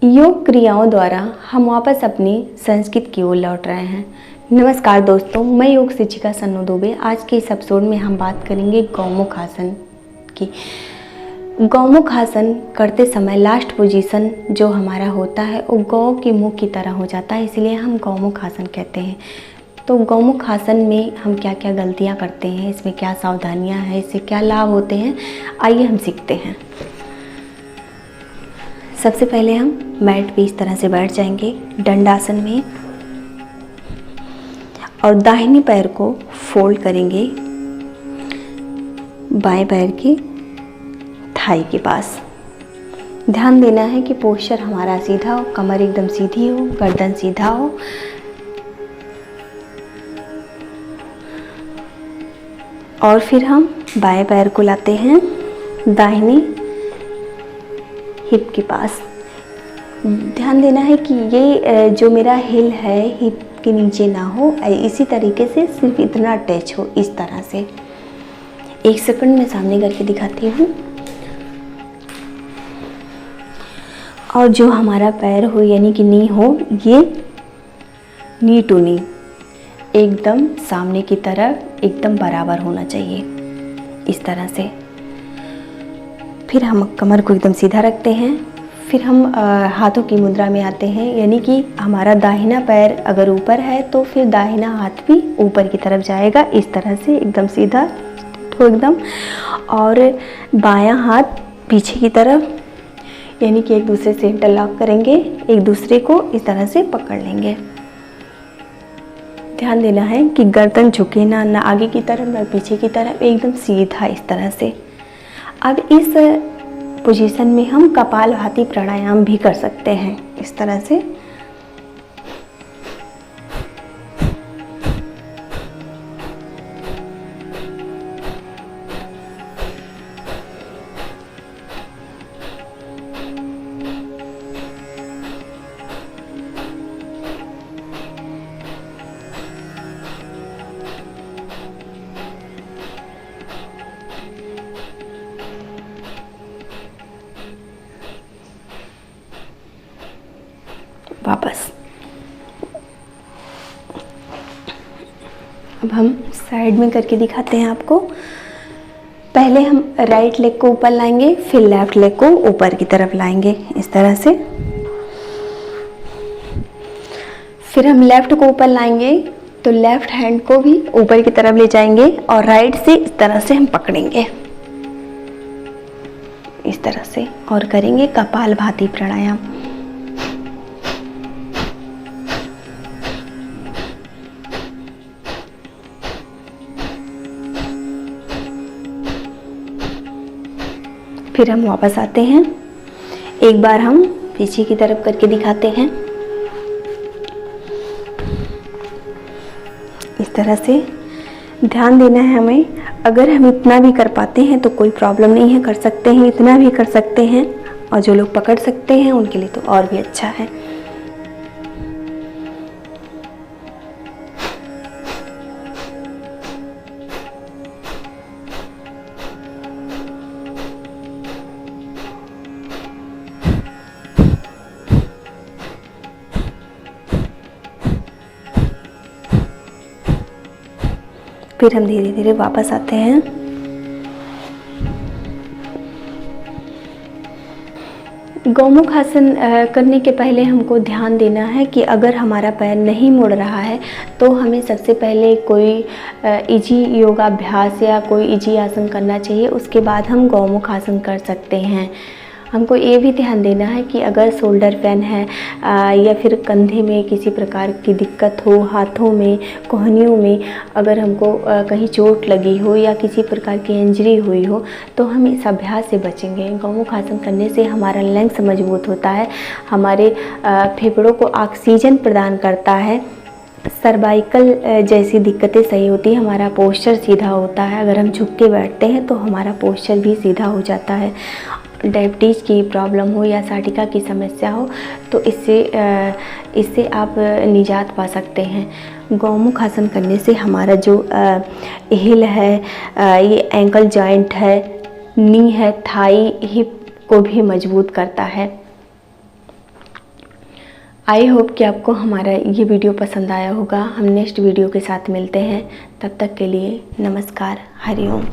योग क्रियाओं द्वारा हम वापस अपनी संस्कृति की ओर लौट रहे हैं। नमस्कार दोस्तों, मैं योग शिक्षिका सन्नू दुबे। आज के इस एपिसोड में हम बात करेंगे गौमुख आसन की। गौमुख आसन करते समय लास्ट पोजीशन जो हमारा होता है वो गौ के मुख की तरह हो जाता है, इसलिए हम गौमुख आसन कहते हैं। तो गौमुख आसन में हम क्या क्या गलतियाँ करते हैं, इसमें क्या सावधानियाँ हैं, इससे क्या लाभ होते हैं, आइए हम सीखते हैं। सबसे पहले हम मैट पे इस तरह से बैठ जाएंगे दंडासन में और दाहिने पैर को फोल्ड करेंगे बाएं पैर की थाई के पास। ध्यान देना है कि पोस्चर हमारा सीधा हो, कमर एकदम सीधी हो, गर्दन सीधा हो। और फिर हम बाएं पैर को लाते हैं दाहिने हिप के पास। ध्यान देना है कि ये जो मेरा हिल है हिप के नीचे ना हो, इसी तरीके से सिर्फ इतना अटैच हो, इस तरह से। एक सेकंड में सामने करके दिखाती हूँ। और जो हमारा पैर हो यानी कि नी हो, ये नी टू नी एकदम सामने की तरफ एकदम बराबर होना चाहिए, इस तरह से। फिर हम कमर को एकदम सीधा रखते हैं। फिर हम हाथों की मुद्रा में आते हैं, यानी कि हमारा दाहिना पैर अगर ऊपर है तो फिर दाहिना हाथ भी ऊपर की तरफ जाएगा, इस तरह से एकदम सीधा तो एकदम। और बायां हाथ पीछे की तरफ, यानी कि एक दूसरे से इंटरलॉक करेंगे, एक दूसरे को इस तरह से पकड़ लेंगे। ध्यान देना है कि गर्दन झुके ना आगे की तरफ ना पीछे की तरफ, एकदम सीधा इस तरह से। अब इस पोजीशन में हम कपालभाति प्राणायाम भी कर सकते हैं, इस तरह से। वापस अब हम साइड में करके दिखाते हैं आपको। पहले हम राइट लेग को ऊपर लाएंगे, फिर लेफ्ट लेग को ऊपर की तरफ लाएंगे, इस तरह से। फिर हम लेफ्ट को ऊपर लाएंगे तो लेफ्ट हैंड को भी ऊपर की तरफ ले जाएंगे और राइट से इस तरह से हम पकड़ेंगे, इस तरह से, और करेंगे कपालभाति प्राणायाम। फिर हम वापस आते हैं। एक बार हम पीछे की तरफ करके दिखाते हैं, इस तरह से। ध्यान देना है हमें, अगर हम इतना भी कर पाते हैं तो कोई प्रॉब्लम नहीं है, कर सकते हैं, इतना भी कर सकते हैं। और जो लोग पकड़ सकते हैं उनके लिए तो और भी अच्छा है। फिर हम धीरे धीरे वापस आते हैं। गौमुख आसन करने के पहले हमको ध्यान देना है कि अगर हमारा पैर नहीं मुड़ रहा है तो हमें सबसे पहले कोई इजी योगाभ्यास या कोई इजी आसन करना चाहिए, उसके बाद हम गौमुख आसन कर सकते हैं। हमको ये भी ध्यान देना है कि अगर शोल्डर पेन है या फिर कंधे में किसी प्रकार की दिक्कत हो, हाथों में, कोहनियों में अगर हमको कहीं चोट लगी हो या किसी प्रकार की इंजरी हुई हो तो हम इस अभ्यास से बचेंगे। गौमुख आसन करने से हमारा लंग्स मजबूत होता है, हमारे फेफड़ों को ऑक्सीजन प्रदान करता है, सर्वाइकल जैसी दिक्कतें सही होती है, हमारा पोस्चर सीधा होता है। अगर हम झुक के बैठते हैं तो हमारा पोस्चर भी सीधा हो जाता है। डायबिटीज़ की प्रॉब्लम हो या साटिका की समस्या हो तो इससे आप निजात पा सकते हैं। गौमुख आसन करने से हमारा जो हिल है, ये एंकल जॉइंट है, नी है, थाई, हिप को भी मजबूत करता है। आई होप कि आपको हमारा ये वीडियो पसंद आया होगा। हम नेक्स्ट वीडियो के साथ मिलते हैं, तब तक के लिए नमस्कार, हरिओम।